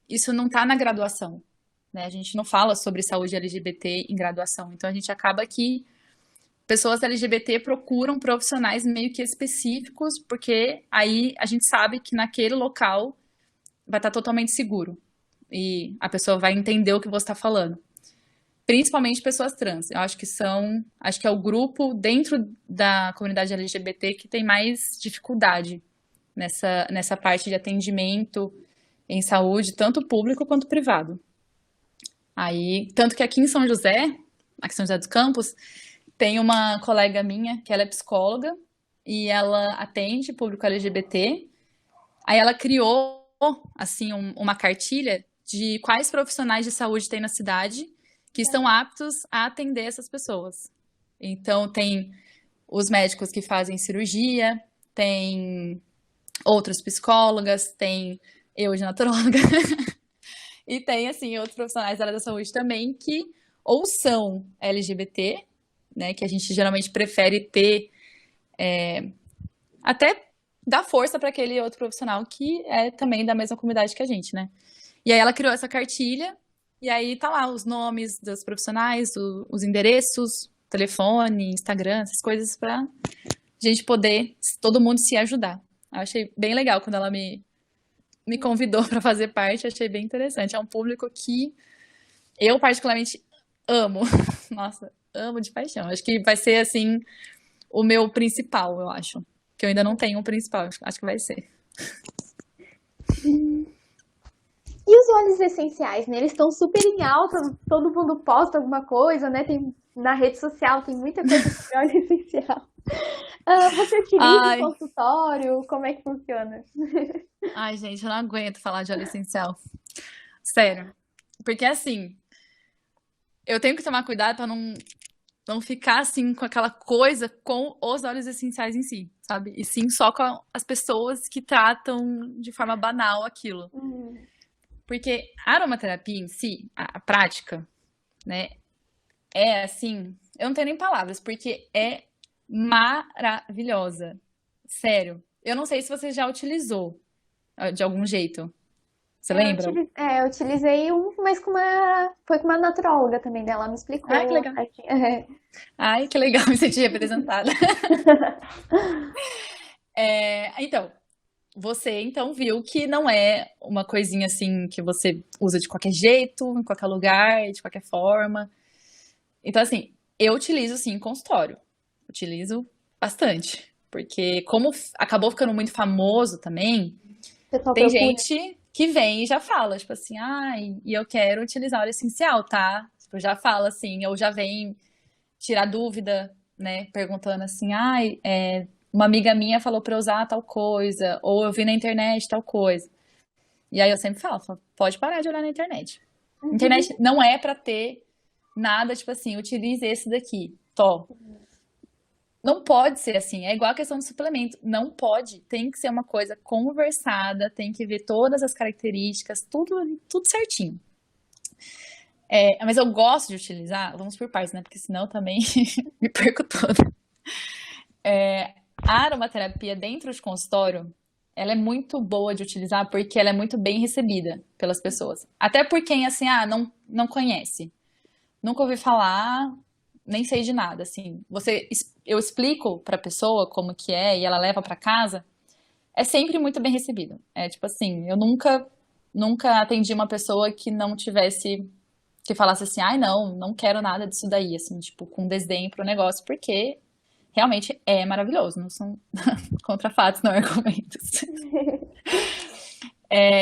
isso não está na graduação, né? A gente não fala sobre saúde LGBT em graduação, então a gente acaba que pessoas LGBT procuram profissionais meio que específicos, porque aí a gente sabe que naquele local vai estar totalmente seguro e a pessoa vai entender o que você está falando. Principalmente pessoas trans. Eu acho que é o grupo dentro da comunidade LGBT que tem mais dificuldade nessa parte de atendimento em saúde, tanto público quanto privado. Aí, tanto que aqui em São José dos Campos, tem uma colega minha que ela é psicóloga e ela atende público LGBT. Aí ela criou, assim, uma cartilha de quais profissionais de saúde tem na cidade que estão aptos a atender essas pessoas. Então, tem os médicos que fazem cirurgia, tem outras psicólogas, tem eu de nutróloga, e tem, assim, outros profissionais da área da saúde também que ou são LGBT, né, que a gente geralmente prefere ter, até dar força para aquele outro profissional que é também da mesma comunidade que a gente, né? E aí ela criou essa cartilha, e aí tá lá os nomes dos profissionais, os endereços, telefone, Instagram, essas coisas pra gente poder, todo mundo se ajudar. Eu achei bem legal quando ela me convidou para fazer parte, achei bem interessante. É um público que eu particularmente amo. Nossa, amo de paixão. Acho que vai ser, assim, o meu principal, eu acho. Que eu ainda não tenho um principal, acho que vai ser. E os óleos essenciais, né? Eles estão super em alta, todo mundo posta alguma coisa, né? Tem Na rede social tem muita coisa sobre óleo essencial. Você utiliza em Ai, consultório? Como é que funciona? ai, gente, eu não aguento falar de óleo essencial. Sério. Porque assim, eu tenho que tomar cuidado pra não ficar assim com aquela coisa com os óleos essenciais em si, sabe? E sim só com as pessoas que tratam de forma banal aquilo. Hum, Porque a aromaterapia em si, a prática, né, é assim, eu não tenho nem palavras, porque é maravilhosa. Sério. Eu não sei se você já utilizou de algum jeito. Você lembra? eu utilizei um, mas foi com uma nutróloga também, dela me Ai, que explicou legal. certinho. Ai, que legal me sentir representada. Então, você então viu que não é uma coisinha assim que você usa de qualquer jeito, em qualquer lugar, de qualquer forma. Então, assim, eu utilizo sim em consultório. Utilizo bastante. Porque como acabou ficando muito famoso também, O pessoal tem procura. gente que vem e já fala, tipo assim, ai, e eu quero utilizar óleo essencial, tá? Tipo, já fala assim, ou já vem tirar dúvida, né? Perguntando assim, ai, uma amiga minha falou pra eu usar tal coisa, ou eu vi na internet tal coisa. E aí eu sempre falo, pode parar de olhar na internet. Internet não é pra ter nada, tipo assim, utilize esse daqui, tó. Não pode ser assim, é igual a questão do suplemento. Não pode, tem que ser uma coisa conversada, tem que ver todas as características, tudo certinho. Mas eu gosto de utilizar, vamos por partes, né? Porque senão eu também me perco toda. A aromaterapia dentro de consultório, ela é muito boa de utilizar porque ela é muito bem recebida pelas pessoas. Até por quem, assim, não conhece. Nunca ouvi falar, nem sei de nada, assim. Eu explico pra pessoa como que é e ela leva pra casa, é sempre muito bem recebido. É tipo assim, eu nunca atendi uma pessoa que não tivesse, que falasse assim, ai não quero nada disso daí, assim, tipo, com desdém pro negócio, porque realmente é maravilhoso, não são contra fatos, não argumentos.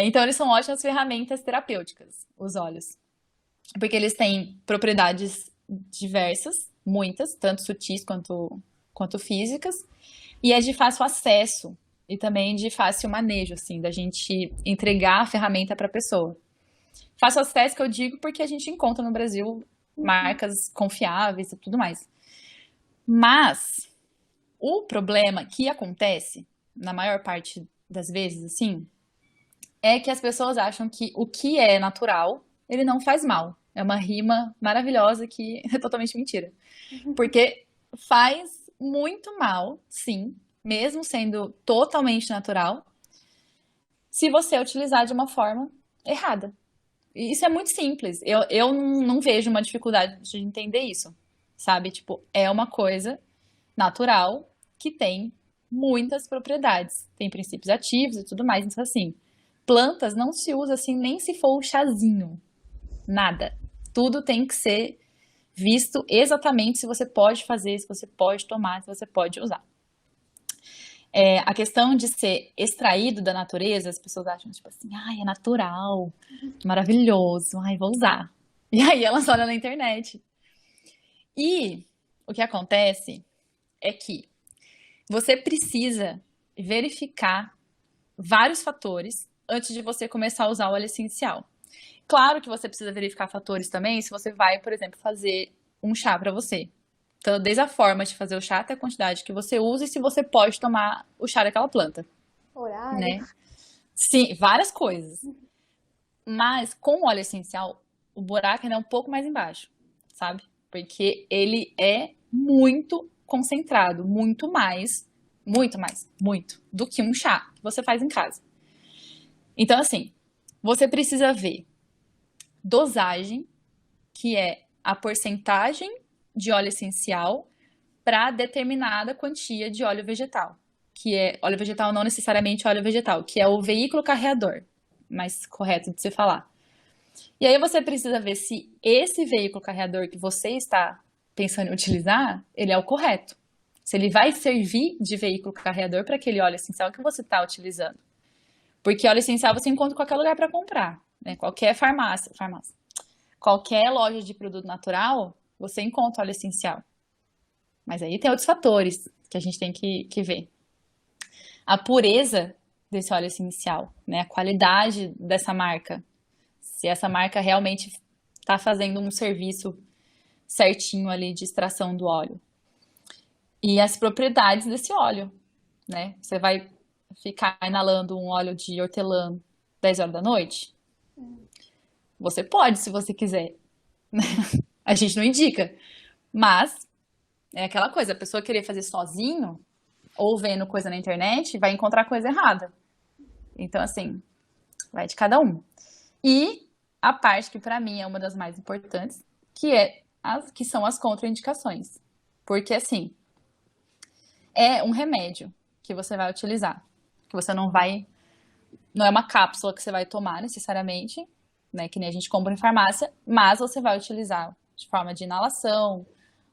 Então eles são ótimas ferramentas terapêuticas, os óleos. Porque eles têm propriedades diversas, muitas, tanto sutis quanto físicas, e é de fácil acesso e também de fácil manejo, assim, da gente entregar a ferramenta para a pessoa. Fácil acesso que eu digo porque a gente encontra no Brasil marcas confiáveis e tudo mais. Mas o problema que acontece, na maior parte das vezes, assim, é que as pessoas acham que o que é natural, ele não faz mal. É uma rima maravilhosa que é totalmente mentira. Porque faz muito mal, sim, mesmo sendo totalmente natural, se você utilizar de uma forma errada. E isso é muito simples. Eu não vejo uma dificuldade de entender isso, sabe? Tipo, é uma coisa natural que tem muitas propriedades. Tem princípios ativos e tudo mais. Então, assim, plantas não se usa assim nem se for o chazinho. Nada. Tudo tem que ser visto exatamente se você pode fazer, se você pode tomar, se você pode usar. A questão de ser extraído da natureza, as pessoas acham tipo assim, ai, é natural, maravilhoso, ai, vou usar. E aí elas olham na internet. E o que acontece é que você precisa verificar vários fatores antes de você começar a usar o óleo essencial. Claro que você precisa verificar fatores também se você vai, por exemplo, fazer um chá para você. Então, desde a forma de fazer o chá até a quantidade que você usa e se você pode tomar o chá daquela planta, Horário. né? Sim, várias coisas. Mas com o óleo essencial, o buraco ainda é um pouco mais embaixo, sabe? Porque ele é muito concentrado, muito do que um chá que você faz em casa. Então, assim, você precisa ver dosagem, que é a porcentagem de óleo essencial para determinada quantia de óleo vegetal, que é óleo vegetal não necessariamente óleo vegetal, que é o veículo carreador, mais correto de se falar. E aí você precisa ver se esse veículo carreador que você está pensando em utilizar, ele é o correto. Se ele vai servir de veículo carreador para aquele óleo essencial que você está utilizando. Porque óleo essencial você encontra em qualquer lugar para comprar, né? Qualquer farmácia, qualquer loja de produto natural, você encontra óleo essencial. Mas aí tem outros fatores que a gente tem que ver. A pureza desse óleo essencial, né? A qualidade dessa marca. Se essa marca realmente está fazendo um serviço certinho ali de extração do óleo. E as propriedades desse óleo, né? Você vai ficar inalando um óleo de hortelã 10 horas da noite? Você pode, se você quiser. A gente não indica. Mas é aquela coisa, a pessoa querer fazer sozinho ou vendo coisa na internet, vai encontrar coisa errada. Então, assim, vai de cada um. E a parte que para mim é uma das mais importantes, que são as contraindicações. Porque, assim, é um remédio que você vai utilizar, que você não é uma cápsula que você vai tomar necessariamente, né, que nem a gente compra em farmácia, mas você vai utilizar de forma de inalação,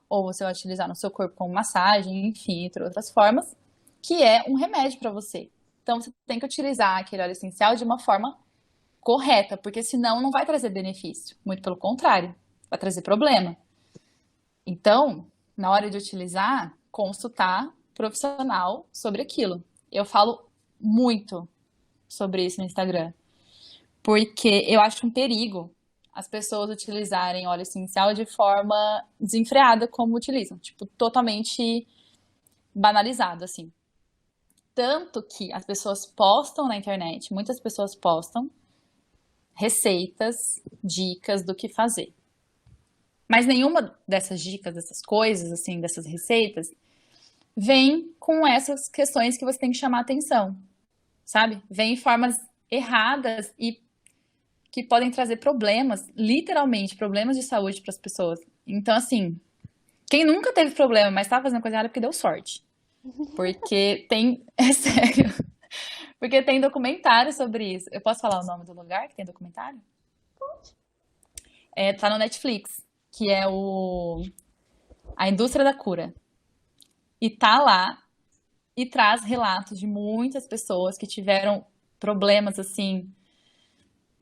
ou você vai utilizar no seu corpo como massagem, enfim, entre outras formas, que é um remédio para você. Então, você tem que utilizar aquele óleo essencial de uma forma correta, porque senão não vai trazer benefício. Muito pelo contrário, vai trazer problema. Então, na hora de utilizar, consultar profissional sobre aquilo. Eu falo muito sobre isso no Instagram, porque eu acho um perigo as pessoas utilizarem óleo essencial de forma desenfreada como utilizam, tipo, totalmente banalizado, assim. Tanto que as pessoas postam na internet, muitas pessoas postam receitas, dicas do que fazer. Mas nenhuma dessas dicas, dessas coisas, assim, dessas receitas, vem com essas questões que você tem que chamar atenção, sabe? Vem em formas erradas e que podem trazer problemas, literalmente, problemas de saúde para as pessoas. Então, assim, quem nunca teve problema, mas estava fazendo coisa errada é porque deu sorte. Porque tem, é sério, porque tem documentário sobre isso. Eu posso falar o nome do lugar que tem documentário? Tá no Netflix, que é A Indústria da Cura. E tá lá e traz relatos de muitas pessoas que tiveram problemas, assim,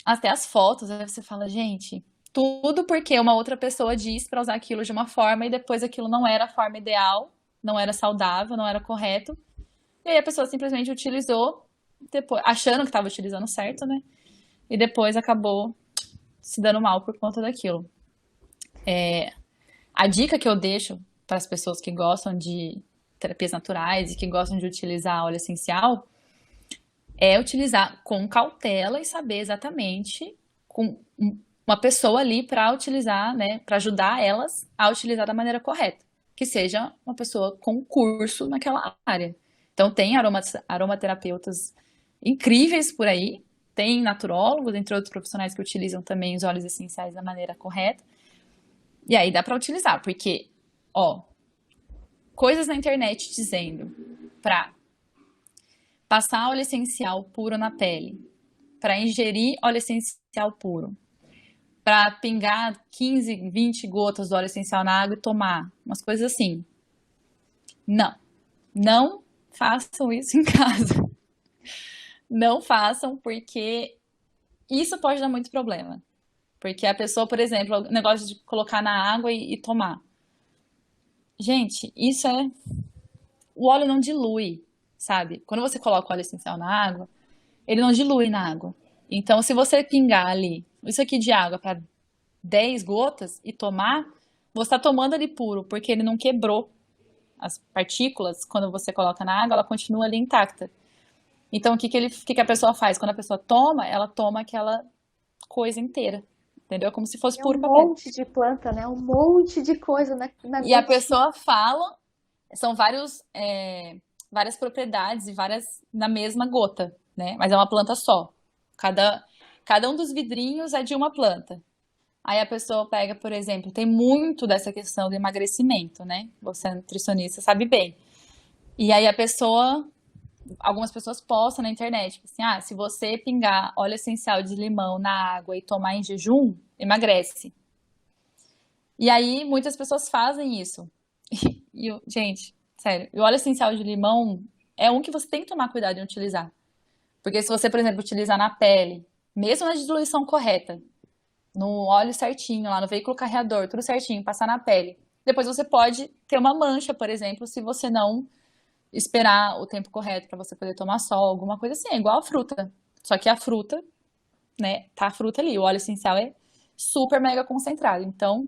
até as fotos, aí você fala, gente, tudo porque uma outra pessoa disse para usar aquilo de uma forma e depois aquilo não era a forma ideal, não era saudável, não era correto. E aí a pessoa simplesmente utilizou, depois, achando que estava utilizando certo, né? E depois acabou se dando mal por conta daquilo. A dica que eu deixo para as pessoas que gostam de terapias naturais e que gostam de utilizar óleo essencial é utilizar com cautela e saber exatamente com uma pessoa ali para utilizar, né, para ajudar elas a utilizar da maneira correta, que seja uma pessoa com curso naquela área. Então tem aromaterapeutas incríveis por aí, tem naturólogos, entre outros profissionais que utilizam também os óleos essenciais da maneira correta. E aí dá para utilizar, porque, ó, coisas na internet dizendo para passar óleo essencial puro na pele, para ingerir óleo essencial puro, para pingar 15, 20 gotas do óleo essencial na água e tomar, umas coisas assim. Não façam isso em casa. Não façam, porque isso pode dar muito problema. Porque a pessoa, por exemplo, o negócio de colocar na água e tomar. Gente, isso é... O óleo não dilui, sabe? Quando você coloca o óleo essencial na água, ele não dilui na água. Então, se você pingar ali, isso aqui de água para 10 gotas e tomar, você está tomando ali puro, porque ele não quebrou. As partículas, quando você coloca na água, ela continua ali intacta. Então, o que a pessoa faz? Quando a pessoa toma, ela toma aquela coisa inteira. Entendeu? Como se fosse puro papel. Um monte de planta, né? Um monte de coisa na E a gotinha. pessoa fala, são várias propriedades e várias na mesma gota, né? Mas é uma planta só. Cada um dos vidrinhos é de uma planta. Aí a pessoa pega, por exemplo, tem muito dessa questão do emagrecimento, né? Você é nutricionista, sabe bem. E aí algumas pessoas postam na internet, tipo assim, se você pingar óleo essencial de limão na água e tomar em jejum, emagrece. E aí muitas pessoas fazem isso. Gente, sério, o óleo essencial de limão é um que você tem que tomar cuidado em utilizar. Porque se você, por exemplo, utilizar na pele, mesmo na diluição correta, no óleo certinho, lá no veículo carreador, tudo certinho, passar na pele. Depois você pode ter uma mancha, por exemplo, se você não esperar o tempo correto para você poder tomar sol, alguma coisa assim. É igual a fruta. Só que a fruta, né, tá a fruta ali. O óleo essencial é super mega concentrado. Então,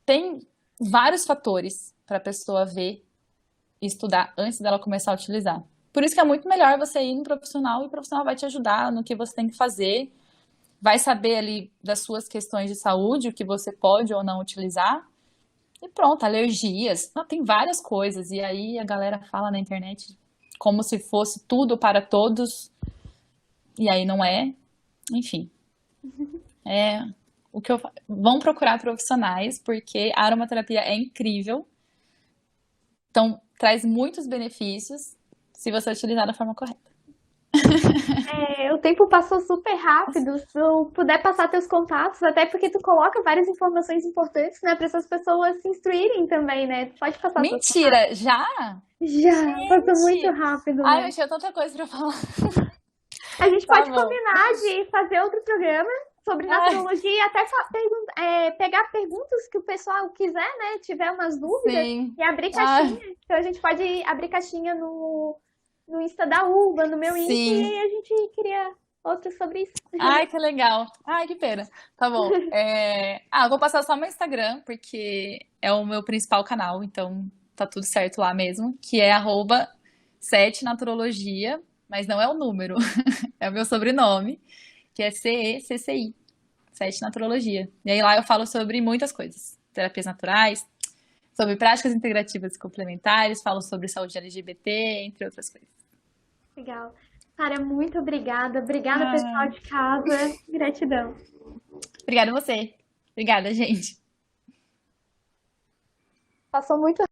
tem vários fatores para a pessoa ver e estudar antes dela começar a utilizar. Por isso que é muito melhor você ir no profissional e o profissional vai te ajudar no que você tem que fazer, vai saber ali das suas questões de saúde, o que você pode ou não utilizar. E pronto, alergias. Não, tem várias coisas. E aí a galera fala na internet como se fosse tudo para todos. E aí não é. Enfim. É o que eu vão procurar profissionais, porque a aromaterapia é incrível. Então, traz muitos benefícios se você utilizar da forma correta. O tempo passou super rápido. Se tu puder passar teus contatos, até porque tu coloca várias informações importantes, né, para essas pessoas se instruírem também, né? Tu pode passar teus contatos. Mentira, já? Já, passou muito Gente! rápido, Ai, né? eu tinha tanta coisa pra falar. A gente Tá pode bom. combinar de fazer outro programa sobre Ai, naturologia e até pegar perguntas que o pessoal quiser, né? Tiver umas dúvidas sim. e abrir Ai, caixinha. Então a gente pode abrir caixinha no Insta da Uva, no meu Insta, e sim. aí a gente cria outros sobre isso. Ai, que legal. Ai, que pena. Tá bom. Eu vou passar só meu Instagram, porque é o meu principal canal, então tá tudo certo lá mesmo, que é @7naturologia, mas não é o número, é o meu sobrenome, que é CECCI, 7 Naturologia. E aí lá eu falo sobre muitas coisas, terapias naturais, sobre práticas integrativas e complementares, falo sobre saúde LGBT, entre outras coisas. Legal. Sara, muito obrigada. Obrigada, pessoal Ah, de casa. Gratidão. obrigada a você. Obrigada, gente. Passou muito